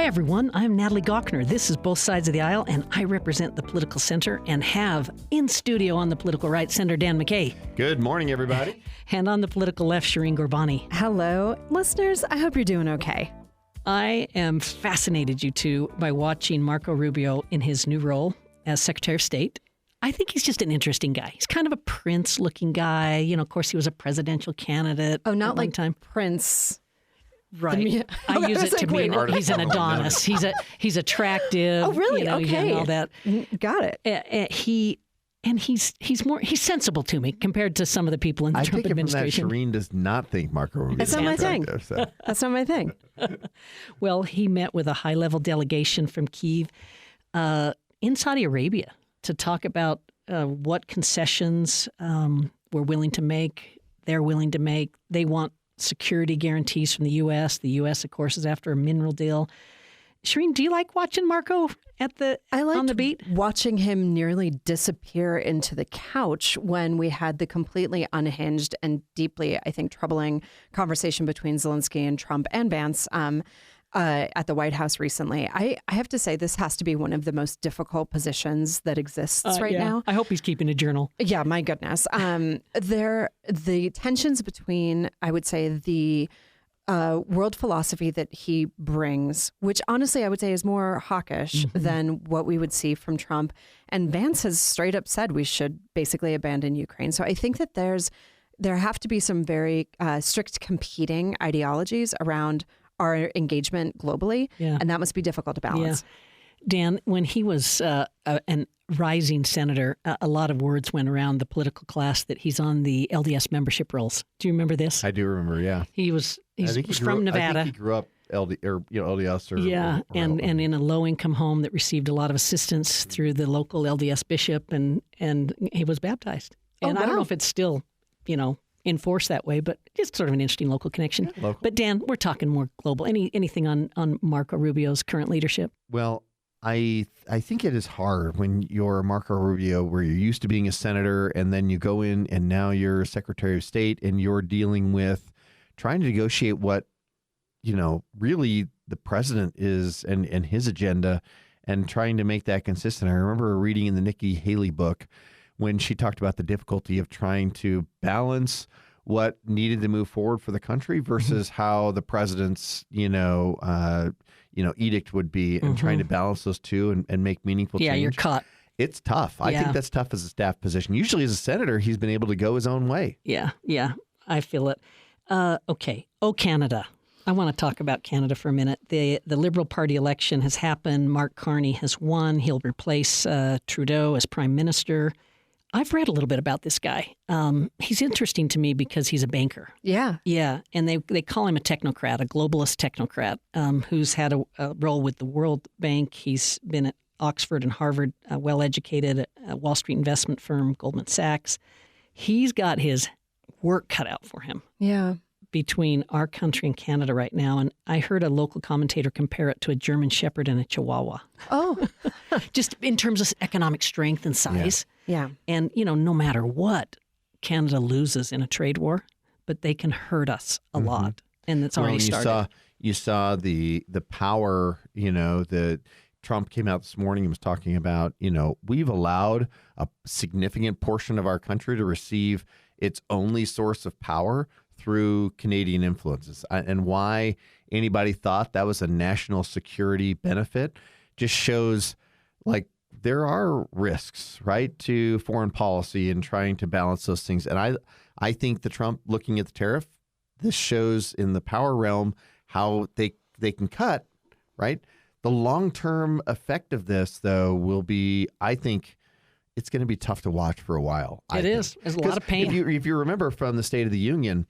everyone, I'm Natalie Gawkner. This is Both Sides of the Aisle, and I represent the political center and have in studio on the political right, Senator Dan McKay. Good morning, everybody. And on the political left, Shireen Gurbani. Hello, listeners. I hope you're doing okay. I am fascinated, you two, by watching Marco Rubio in his new role as Secretary of State. I think he's just an interesting guy. He's kind of a prince-looking guy. You know, of course, he was a presidential candidate. Oh, not like time. Prince. Right. I use it to mean he's an Adonis. He's attractive. Oh, really? You know, okay. All that. Got it. He's sensible to me compared to some of the people in the Trump administration. I think Shireen does not think Marco Rubio is That's not my thing. So. That's not my thing. Well, he met with a high-level delegation from Kyiv in Saudi Arabia to talk about what concessions we're willing to make, they're willing to make. They want security guarantees from the U.S. The U.S., of course, is after a mineral deal. Shireen, do you like watching Marco on the beat? Watching him nearly disappear into the couch when we had the completely unhinged and deeply, I think, troubling conversation between Zelensky and Trump and Vance at the White House recently. I have to say this has to be one of the most difficult positions that exists right now. I hope he's keeping a journal. Yeah, my goodness. The tensions between, I would say, the world philosophy that he brings, which honestly I would say is more hawkish than what we would see from Trump. And Vance has straight up said we should basically abandon Ukraine. So I think that there have to be some very strict competing ideologies around our engagement globally, and that must be difficult to balance. Yeah. Dan, when he was a rising senator, a lot of words went around the political class that he's on the LDS membership rolls. Do you remember this? I do remember, yeah. He's from Nevada. I think he grew up LDS or and in a low-income home that received a lot of assistance through the local LDS bishop, and he was baptized. And I don't know if it's still, enforced that way, but it's sort of an interesting local connection. Yeah, local. But Dan, we're talking more global. Anything on Marco Rubio's current leadership? Well, I think it is hard when you're Marco Rubio, where you're used to being a senator, and then you go in and now you're Secretary of State, and you're dealing with trying to negotiate what, really the president is and his agenda, and trying to make that consistent. I remember reading in the Nikki Haley book when she talked about the difficulty of trying to balance what needed to move forward for the country versus how the president's, edict would be, and trying to balance those two and make meaningful change. Yeah, you're caught. It's tough. I think that's tough as a staff position. Usually as a senator, he's been able to go his own way. Yeah, I feel it. Okay. Canada. I want to talk about Canada for a minute. The Liberal Party election has happened. Mark Carney has won. He'll replace Trudeau as prime minister. I've read a little bit about this guy. He's interesting to me because he's a banker. Yeah. Yeah. And they call him a technocrat, a globalist technocrat, who's had a role with the World Bank. He's been at Oxford and Harvard, well-educated, a Wall Street investment firm, Goldman Sachs. He's got his work cut out for him. Yeah. Between our country and Canada right now. And I heard a local commentator compare it to a German Shepherd and a Chihuahua. Oh. Just in terms of economic strength and size. Yeah. And, no matter what, Canada loses in a trade war, but they can hurt us a lot. And it's already started. You saw the power, that Trump came out this morning and was talking about, we've allowed a significant portion of our country to receive its only source of power through Canadian influences. And why anybody thought that was a national security benefit just shows there are risks, right, to foreign policy and trying to balance those things. And I think the Trump looking at the tariff, this shows in the power realm how they can cut, right? The long-term effect of this, though, will be, I think, it's going to be tough to watch for a while. It is. There's a lot of pain. If you remember from the State of the Union,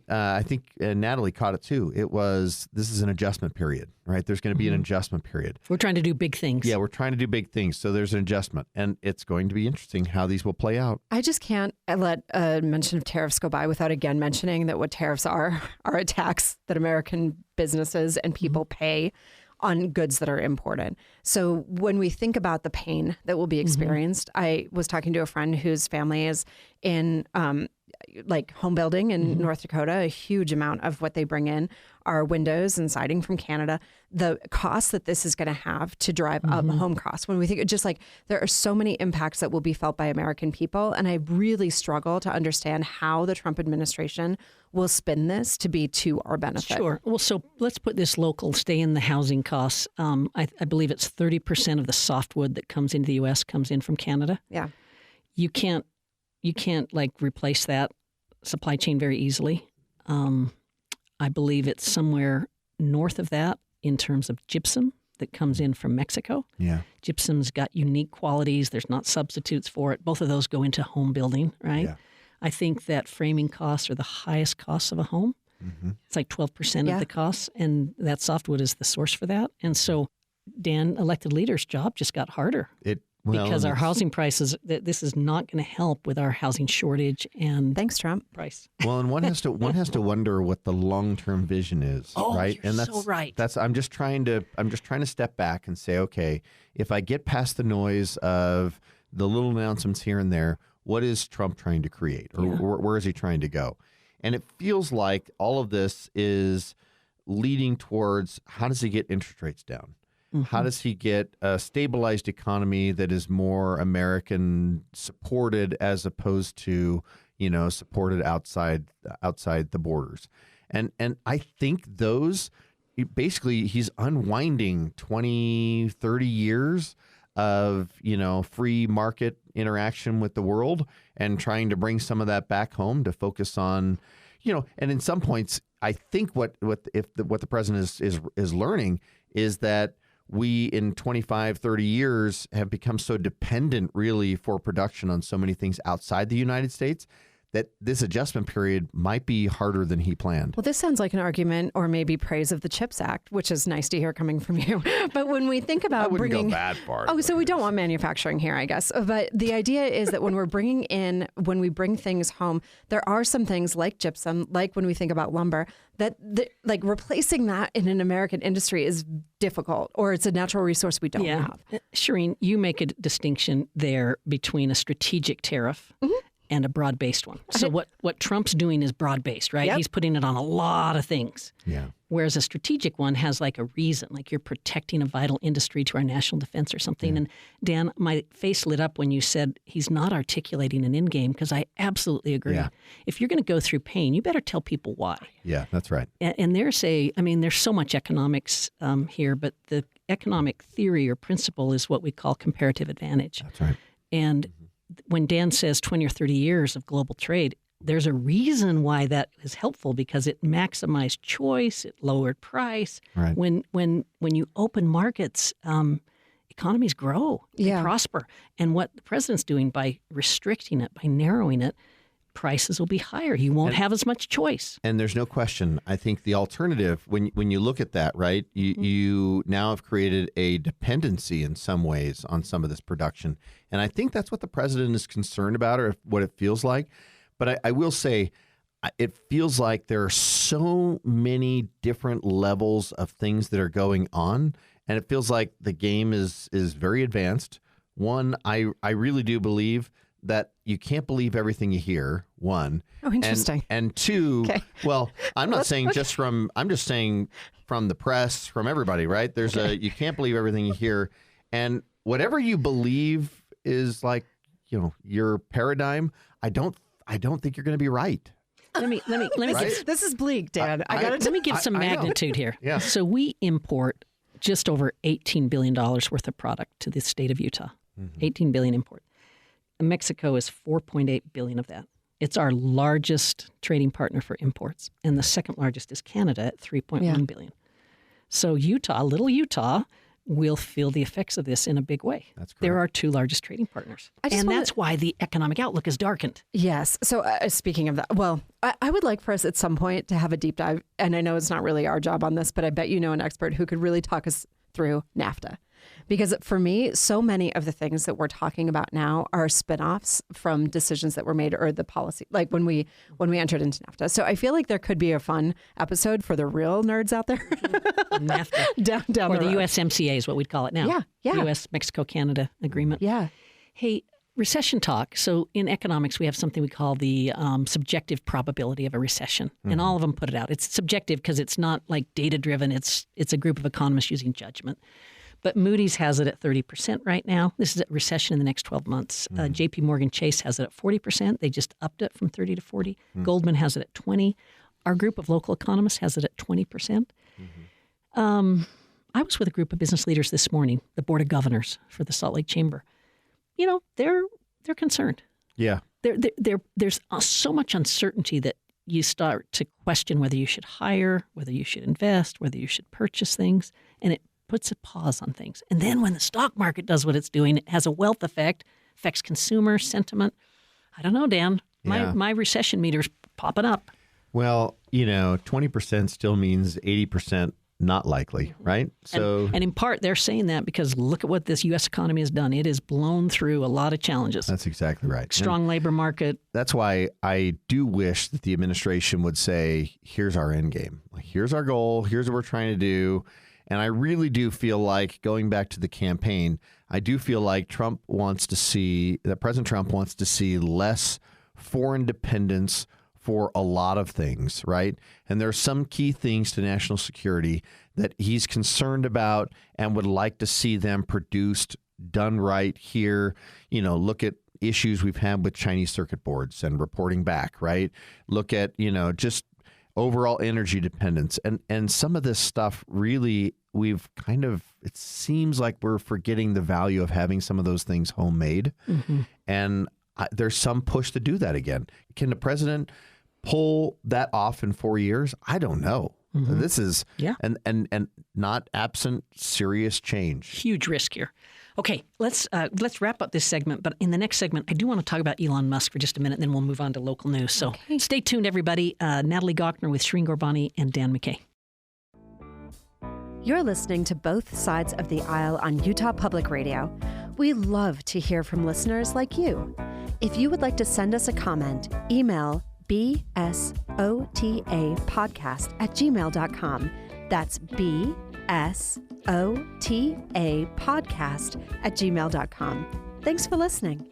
I think Natalie caught it too. This is an adjustment period, right? There's going to be an adjustment period. We're trying to do big things. Yeah, we're trying to do big things. So there's an adjustment, and it's going to be interesting how these will play out. I just can't let a mention of tariffs go by without again mentioning that what tariffs are a tax that American businesses and people pay on goods that are imported. So when we think about the pain that will be experienced, I was talking to a friend whose family is in like home building in North Dakota, a huge amount of what they bring in are windows and siding from Canada. The cost that this is going to have to drive up home costs, when we think just like there are so many impacts that will be felt by American people. And I really struggle to understand how the Trump administration will spin this to be to our benefit. Sure. Well, so let's put this local, stay in the housing costs. I believe it's 30% of the softwood that comes into the U.S. comes in from Canada. Yeah. You can't like replace that supply chain very easily. I believe it's somewhere north of that in terms of gypsum that comes in from Mexico. Yeah. Gypsum's got unique qualities. There's not substitutes for it. Both of those go into home building, right? Yeah. I think that framing costs are the highest costs of a home. It's like 12% of the costs, and that softwood is the source for that. And so, Dan, elected leader's job just got harder. Because our housing prices, this is not going to help with our housing shortage and Thanks, Trump. price. Well, and one has to wonder what the long-term vision is, right? You're And that's so right. I'm just trying to step back and say, okay, if I get past the noise of the little announcements here and there, what is Trump trying to create, or where is he trying to go? And it feels like all of this is leading towards how does he get interest rates down? How does he get a stabilized economy that is more American supported as opposed to, supported outside the borders? And I think basically he's unwinding 20, 30 years of, free market interaction with the world and trying to bring some of that back home to focus on, and in some points, I think what the president is learning is that we in 25, 30 years have become so dependent really for production on so many things outside the United States that this adjustment period might be harder than he planned. Well, this sounds like an argument or maybe praise of the CHIPS Act, which is nice to hear coming from you. But when we think about go that far. Oh, so we don't want manufacturing here, I guess. But the idea is that when we bring things home, there are some things like gypsum, like when we think about lumber, that like replacing that in an American industry is difficult, or it's a natural resource we don't have. Shireen, you make a distinction there between a strategic tariff and a broad-based one. So what Trump's doing is broad-based, right? Yep. He's putting it on a lot of things. Yeah. Whereas a strategic one has like a reason, like you're protecting a vital industry to our national defense or something. And Dan, my face lit up when you said he's not articulating an end game, because I absolutely agree. Yeah. If you're going to go through pain, you better tell people why. Yeah, that's right. And there's so much economics here, but the economic theory or principle is what we call comparative advantage. That's right. And when Dan says 20 or 30 years of global trade, there's a reason why that is helpful, because it maximized choice, it lowered price. Right. When you open markets, economies grow, they prosper. And what the president's doing by restricting it, by narrowing it, prices will be higher. You won't have as much choice. And there's no question. I think the alternative, when you look at that, right, you now have created a dependency in some ways on some of this production. And I think that's what the president is concerned about, or what it feels like. But I will say, it feels like there are so many different levels of things that are going on. And it feels like the game is very advanced. One, I really do believe that you can't believe everything you hear, one. Oh, interesting. And two, Okay. well, I'm not saying I'm just saying from the press, from everybody, right? There's you can't believe everything you hear. And whatever you believe is like, your paradigm, I don't think you're going to be right. Let me Right? This is bleak, Dan. let me give some magnitude here. Yeah. So we import just over $18 billion worth of product to the state of Utah. 18 billion import. Mexico is 4.8 billion of that. It's our largest trading partner for imports. And the second largest is Canada at 3.1 billion. So little Utah, will feel the effects of this in a big way. That's correct. They're our two largest trading partners. That's why the economic outlook is darkened. Yes. So speaking of that, well, I would like for us at some point to have a deep dive. And I know it's not really our job on this, but I bet you know an expert who could really talk us through NAFTA. Because for me, so many of the things that we're talking about now are spinoffs from decisions that were made, or the policy, like when we entered into NAFTA. So I feel like there could be a fun episode for the real nerds out there. NAFTA. down or the the road. USMCA is what we'd call it now. Yeah. US-Mexico-Canada agreement. Yeah. Hey, recession talk. So in economics, we have something we call the subjective probability of a recession, and all of them put it out. It's subjective because it's not like data driven. It's a group of economists using judgment. But Moody's has it at 30% right now. This is a recession in the next 12 months. JP Morgan Chase has it at 40%. They just upped it from 30 to 40. Goldman has it at 20. Our group of local economists has it at 20%. I was with a group of business leaders this morning, the Board of Governors for the Salt Lake Chamber. You know, they're concerned. Yeah. There's so much uncertainty that you start to question whether you should hire, whether you should invest, whether you should purchase things, and it puts a pause on things. And then when the stock market does what it's doing, it has a wealth effect, affects consumer sentiment. I don't know, Dan. My recession meter's popping up. Well, you know, 20% still means 80% not likely, right? So, and in part, they're saying that because look at what this U.S. economy has done. It has blown through a lot of challenges. That's exactly right. Strong labor market. That's why I do wish that the administration would say, here's our end game. Here's our goal. Here's what we're trying to do. And I really do feel like, going back to the campaign, I do feel like President Trump wants to see less foreign dependence for a lot of things, right? And there are some key things to national security that he's concerned about and would like to see them produced, done right here. You know, look at issues we've had with Chinese circuit boards and reporting back, right? Look at, you know, just overall energy dependence. And some of this stuff really, it seems like we're forgetting the value of having some of those things homemade. And there's some push to do that again. Can the president pull that off in 4 years? I don't know. This is and not absent serious change. Huge risk here. Okay, let's wrap up this segment. But in the next segment, I do want to talk about Elon Musk for just a minute, and then we'll move on to local news. So Stay tuned, everybody. Natalie Gochner with Shireen Gorbani and Dan McKay. You're listening to Both Sides of the Aisle on Utah Public Radio. We love to hear from listeners like you. If you would like to send us a comment, email bsotapodcast@gmail.com. That's bsotapodcast@gmail.com. Thanks for listening.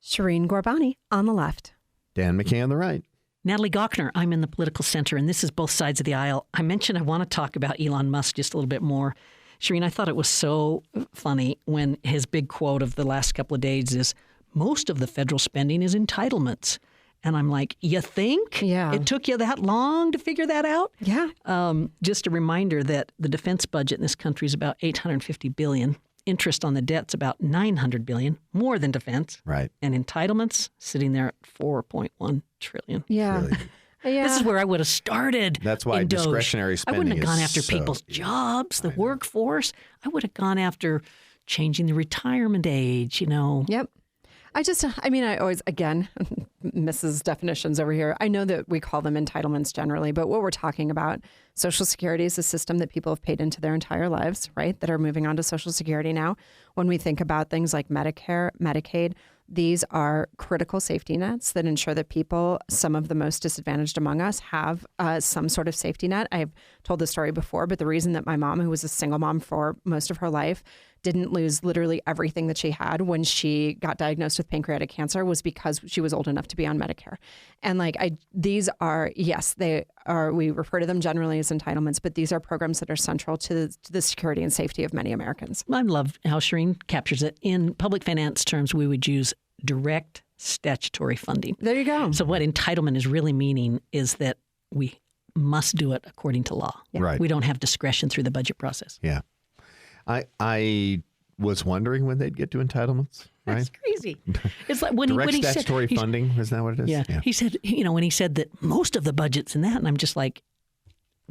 Shireen Gorbani on the left. Dan McKay on the right. Natalie Gochner, I'm in the political center, and this is Both Sides of the Aisle. I mentioned I want to talk about Elon Musk just a little bit more. Shireen, I thought it was so funny when his big quote of the last couple of days is, most of the federal spending is entitlements. And I'm like, you think? Yeah. It took you that long to figure that out? Yeah. Just a reminder that the defense budget in this country is about $850 billion. Interest on the debt's about $900 billion, more than defense. Right. And entitlements sitting there at $4.1 trillion. Yeah. This is where I would have started. That's why discretionary spending I wouldn't have gone is after so people's jobs, the workforce. I would have gone after changing the retirement age, you know. Yep. I always, again, Mrs. Definitions over here. I know that we call them entitlements generally, but what we're talking about, Social Security is a system that people have paid into their entire lives, right? That are moving on to Social Security now. When we think about things like Medicare, Medicaid, these are critical safety nets that ensure that people, some of the most disadvantaged among us, have some sort of safety net. I've told this story before, but the reason that my mom, who was a single mom for most of her life, didn't lose literally everything that she had when she got diagnosed with pancreatic cancer was because she was old enough to be on Medicare. And these are, yes, they are, we refer to them generally as entitlements, but these are programs that are central to the security and safety of many Americans. I love how Shireen captures it. In public finance terms, we would use direct statutory funding. There you go. So what entitlement is really meaning is that we must do it according to law. Yeah. Right. We don't have discretion through the budget process. Yeah. I was wondering when they'd get to entitlements. Right? That's crazy. It's like when direct he said statutory funding. Is that what it is? Yeah. He said, when he said that most of the budget's in that, and I'm just like,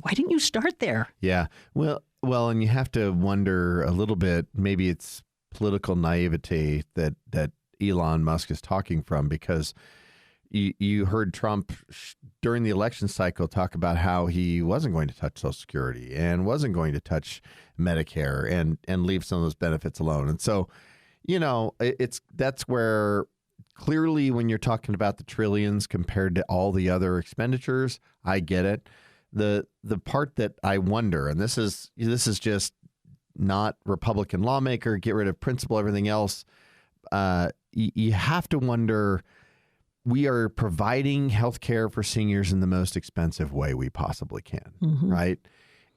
why didn't you start there? Yeah. Well, and you have to wonder a little bit. Maybe it's political naivete that Elon Musk is talking from, because you heard Trump during the election cycle talk about how he wasn't going to touch Social Security and wasn't going to touch Medicare and leave some of those benefits alone. And so, that's where clearly when you're talking about the trillions compared to all the other expenditures, I get it. The part that I wonder, and this is just not Republican lawmaker, get rid of principle, everything else. you have to wonder, we are providing health care for seniors in the most expensive way we possibly can, right?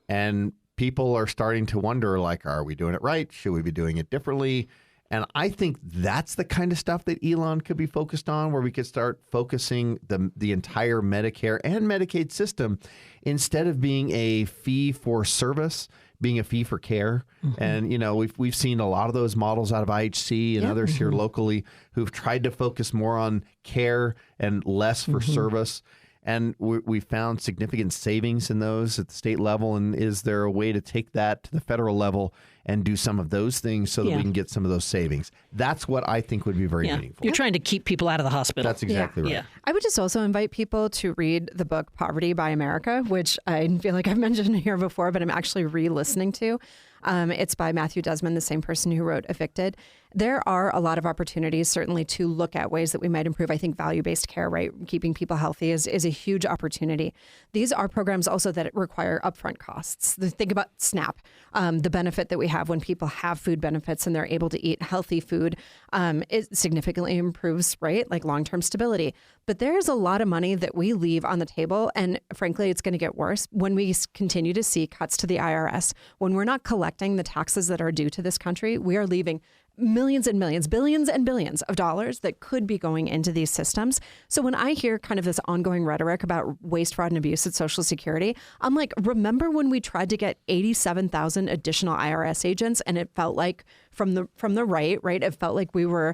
And people are starting to wonder, like, are we doing it right? Should we be doing it differently? And I think that's the kind of stuff that Elon could be focused on, where we could start focusing the entire Medicare and Medicaid system, instead of being a fee for service, being a fee for care. And, we've seen a lot of those models out of IHC and others here locally who've tried to focus more on care and less for service. And we found significant savings in those at the state level. And is there a way to take that to the federal level and do some of those things so that we can get some of those savings? That's what I think would be very meaningful. You're trying to keep people out of the hospital. That's exactly right. Yeah. I would just also invite people to read the book Poverty by America, which I feel like I've mentioned here before, but I'm actually re-listening to. It's by Matthew Desmond, the same person who wrote Evicted. There are a lot of opportunities, certainly, to look at ways that we might improve. I think value-based care, right, keeping people healthy is a huge opportunity. These are programs also that require upfront costs. Think about SNAP, the benefit that we have when people have food benefits and they're able to eat healthy food. It significantly improves, right, like long-term stability. But there's a lot of money that we leave on the table, and frankly, it's going to get worse when we continue to see cuts to the IRS. When we're not collecting the taxes that are due to this country, we are leaving millions and millions, billions and billions of dollars that could be going into these systems. So when I hear kind of this ongoing rhetoric about waste, fraud, and abuse at Social Security, I'm like, remember when we tried to get 87,000 additional IRS agents, and it felt like from the right, it felt like we were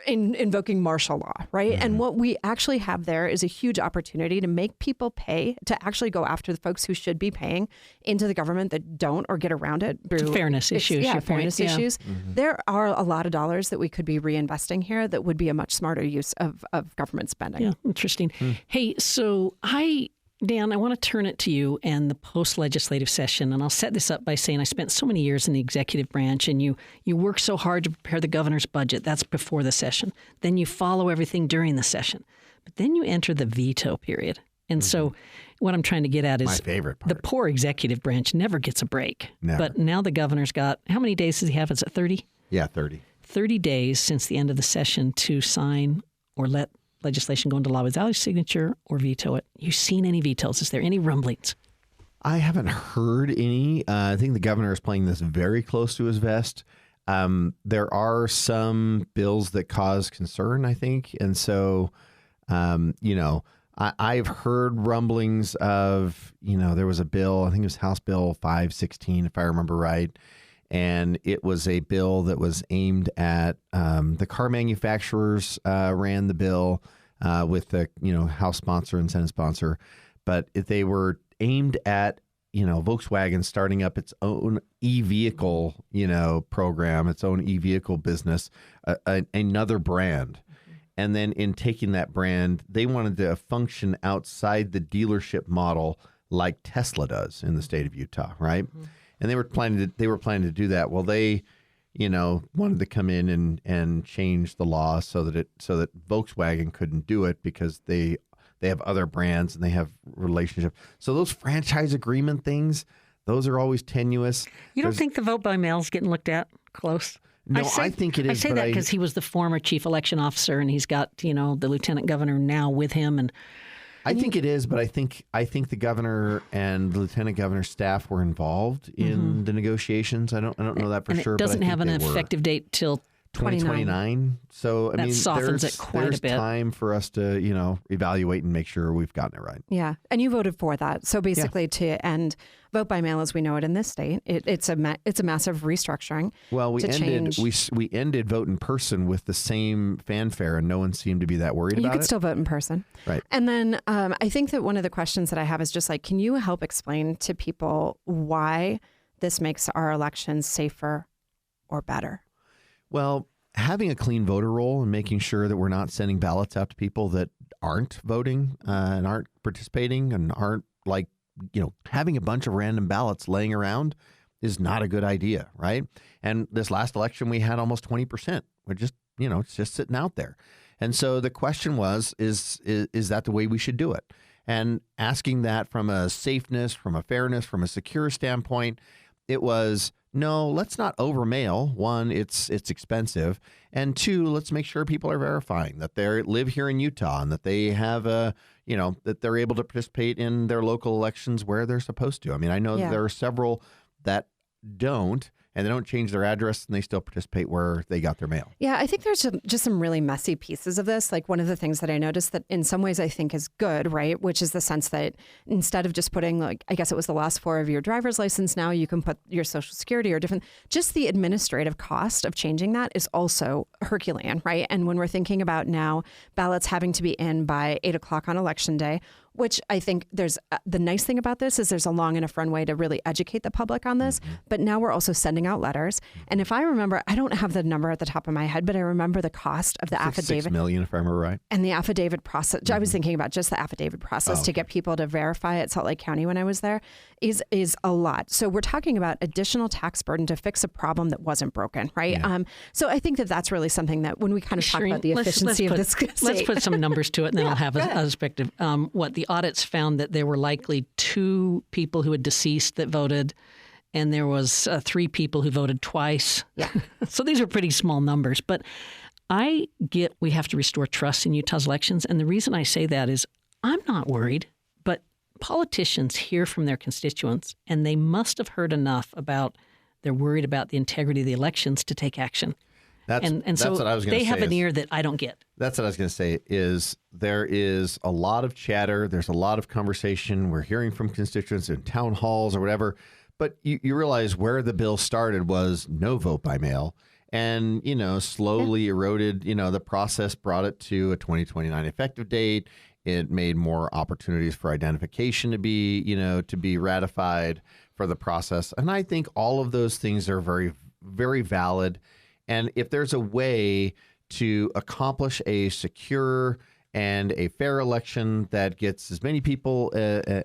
invoking martial law, right? And what we actually have there is a huge opportunity to make people pay, to actually go after the folks who should be paying into the government that don't, or get around it through fairness issues. Fairness issues. There are a lot of dollars that we could be reinvesting here that would be a much smarter use of government spending. Yeah, interesting. Hey, so Dan, I want to turn it to you and the post-legislative session, and I'll set this up by saying I spent so many years in the executive branch, and you work so hard to prepare the governor's budget. That's before the session. Then you follow everything during the session. But then you enter the veto period. And so what I'm trying to get at is my favorite part. The poor executive branch never gets a break. Never. But now the governor's got, how many days does he have? Is it 30? Yeah, 30. 30 days since the end of the session to sign or let legislation go into law without his signature or veto it. You seen any vetoes? Is there any rumblings? I haven't heard any. I think the governor is playing this very close to his vest. There are some bills that cause concern, I think. And so, I've heard rumblings of, there was a bill, I think it was House Bill 516, if I remember right. And it was a bill that was aimed at the car manufacturers ran the bill with the House sponsor and Senate sponsor, but they were aimed at Volkswagen starting up its own e-vehicle program, its own e-vehicle business, another brand. And then in taking that brand, they wanted to function outside the dealership model like Tesla does in the state of Utah, right? And they were planning to do that. Well, they, wanted to come in and change the law so that Volkswagen couldn't do it because they have other brands and they have relationships. So those franchise agreement things, those are always tenuous. You don't think the vote by mail is getting looked at close? No, I think it is. I say that because he was the former chief election officer, and he's got the lieutenant governor now with him, and. I think it is, but I think the governor and the lieutenant governor's staff were involved in the negotiations. I don't know that for sure. It doesn't but I have think an effective date till 2029. So that softens it quite a bit. There's time for us to evaluate and make sure we've gotten it right. Yeah, and you voted for that. So basically, to end vote by mail as we know it in this state, it's a massive restructuring. Well, we ended vote in person with the same fanfare, and no one seemed to be that worried about it. You could still vote in person, right? And then I think that one of the questions that I have is just like, can you help explain to people why this makes our elections safer or better? Well, having a clean voter roll and making sure that we're not sending ballots out to people that aren't voting and aren't participating and aren't having a bunch of random ballots laying around is not a good idea, right? And this last election, we had almost 20%. We're just, it's just sitting out there. And so the question was, is that the way we should do it? And asking that from a safeness, from a fairness, from a secure standpoint, it was no, let's not overmail. One, it's expensive. And two, let's make sure people are verifying that they live here in Utah and that they have that they're able to participate in their local elections where they're supposed to. I mean, I know there are several that don't, and they don't change their address, and they still participate where they got their mail. Yeah, I think there's just some really messy pieces of this. Like one of the things that I noticed that in some ways I think is good, right? Which is the sense that instead of just putting, like, I guess it was the last four of your driver's license, now you can put your social security or different, just the administrative cost of changing that is also Herculean, right? And when we're thinking about now ballots having to be in by 8 o'clock on election day, which I think there's the nice thing about this is there's a long enough runway to really educate the public on this. But now we're also sending out letters. And if I remember, I don't have the number at the top of my head, but I remember the cost of the affidavit. 6 million, if I remember right. And the affidavit process, I was thinking about just the affidavit process to get people to verify at Salt Lake County when I was there is a lot. So we're talking about additional tax burden to fix a problem that wasn't broken, right? Yeah. So I think that that's really something that when we kind of talk about the efficiency of this state. Let's put some numbers to it, and then I'll have a perspective. The audits found that there were likely 2 people who had deceased that voted, and there was 3 people who voted twice. Yeah. So these are pretty small numbers. But I get we have to restore trust in Utah's elections. And the reason I say that is I'm not worried, but politicians hear from their constituents, and they must have heard enough about they're worried about the integrity of the elections to take action. That's so what I was going to say. They have an ear that I don't get. That's what I was going to say is there is a lot of chatter. There's a lot of conversation. We're hearing from constituents in town halls or whatever. But you realize where the bill started was no vote by mail. And, slowly eroded, the process brought it to a 2029 effective date. It made more opportunities for identification to be ratified for the process. And I think all of those things are very, very valid. And if there's a way to accomplish a secure and a fair election that gets as many people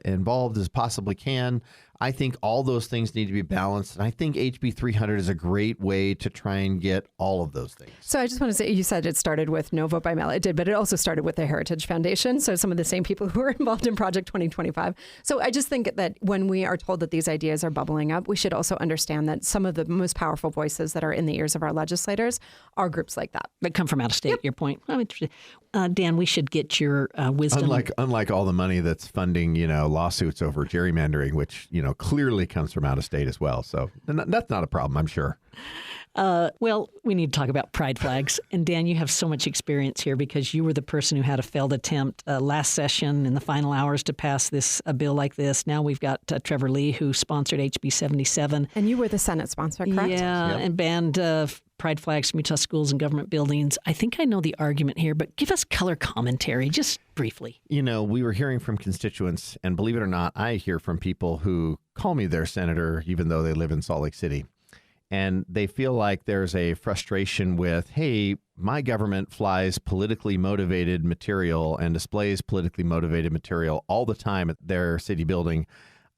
involved as possibly can, I think all those things need to be balanced. And I think HB 300 is a great way to try and get all of those things. So I just want to say, you said it started with no vote by mail. It did, but it also started with the Heritage Foundation. So some of the same people who were involved in Project 2025. So I just think that when we are told that these ideas are bubbling up, we should also understand that some of the most powerful voices that are in the ears of our legislators are groups like that. That come from out of state, your point. I'm interested. Dan, we should get your wisdom. Unlike all the money that's funding, lawsuits over gerrymandering, which, clearly comes from out of state as well. So that's not a problem, I'm sure. Well, we need to talk about pride flags. And Dan, you have so much experience here because you were the person who had a failed attempt last session in the final hours to pass a bill like this. Now we've got Trevor Lee, who sponsored HB 77. And you were the Senate sponsor, correct? Yeah, and banned pride flags from Utah schools and government buildings. I think I know the argument here, but give us color commentary just briefly. We were hearing from constituents, and believe it or not, I hear from people who call me their senator, even though they live in Salt Lake City. And they feel like there's a frustration with, hey, my government flies politically motivated material and displays politically motivated material all the time at their city building.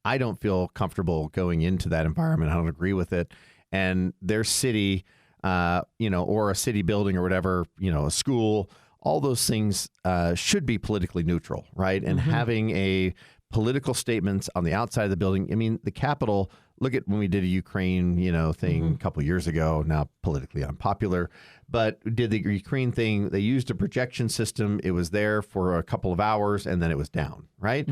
I don't feel comfortable going into that environment. I don't agree with it. And their city, or a city building or whatever, a school, all those things should be politically neutral, right? And having a political statements on the outside of the building. I mean, the Capitol, look at when we did a Ukraine, thing a couple of years ago, now politically unpopular, but did the Ukraine thing. They used a projection system. It was there for a couple of hours and then it was down, right?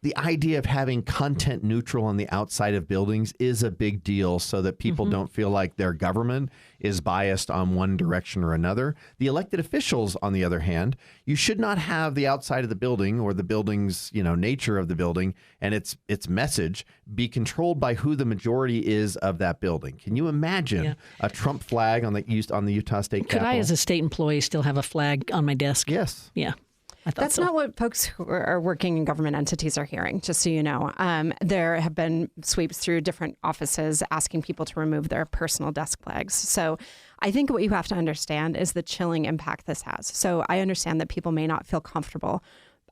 The idea of having content neutral on the outside of buildings is a big deal so that people don't feel like their government is biased on one direction or another. The elected officials, on the other hand, you should not have the outside of the building or the building's, nature of the building and its message be controlled by who the majority is of that building. Can you imagine a Trump flag on the Utah State Capitol? Could I, as a state employee, still have a flag on my desk? Yes. Yeah. That's not what folks who are working in government entities are hearing, just so you know. There have been sweeps through different offices asking people to remove their personal desk flags. So I think what you have to understand is the chilling impact this has. So I understand that people may not feel comfortable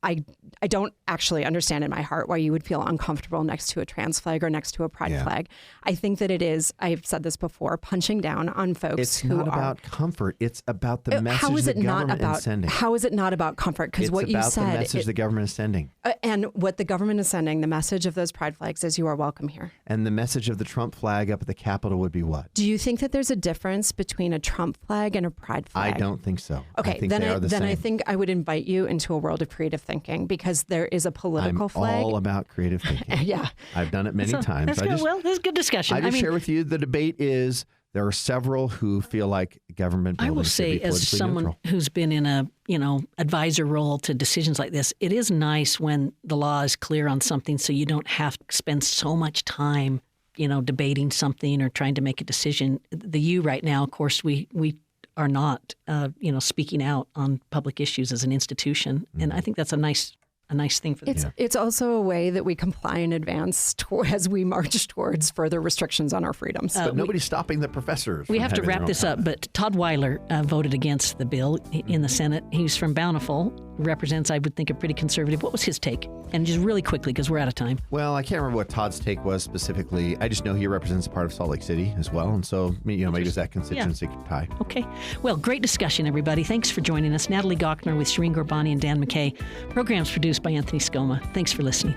I don't actually understand in my heart why you would feel uncomfortable next to a trans flag or next to a pride flag. I think that it is, I've said this before, punching down on folks it's who not about comfort. It's about the message the government is sending. How is it not about comfort? Because what you said... It's about the message the government is sending. And what the government is sending, the message of those pride flags is you are welcome here. And the message of the Trump flag up at the Capitol would be what? Do you think that there's a difference between a Trump flag and a pride flag? I don't think so. Okay, I think then they are the same. I think I would invite you into a world of creative thinking, because there is a political flag. I'm all about creative thinking. Yeah. I've done it many times. That's good. Well, that's a good discussion. I share with you, the debate is there are several who feel like government buildings I will should be say, as someone neutral. who's been in a advisor role to decisions like this, it is nice when the law is clear on something, so you don't have to spend so much time, debating something or trying to make a decision. The U right now, of course, we are not, speaking out on public issues as an institution, and I think that's a nice thing for them. It's also a way that we comply in advance as we march towards further restrictions on our freedoms. But nobody's stopping the professors. We have to wrap this up, but Todd Weiler voted against the bill in the Senate. He's from Bountiful, represents, I would think, a pretty conservative. What was his take? And just really quickly, because we're out of time. Well, I can't remember what Todd's take was specifically. I just know he represents part of Salt Lake City as well. And so, maybe it's that constituency tie. Okay. Well, great discussion, everybody. Thanks for joining us. Natalie Gochner with Shireen Gorbani and Dan McKay. Programs produced by Anthony Scoma. Thanks for listening.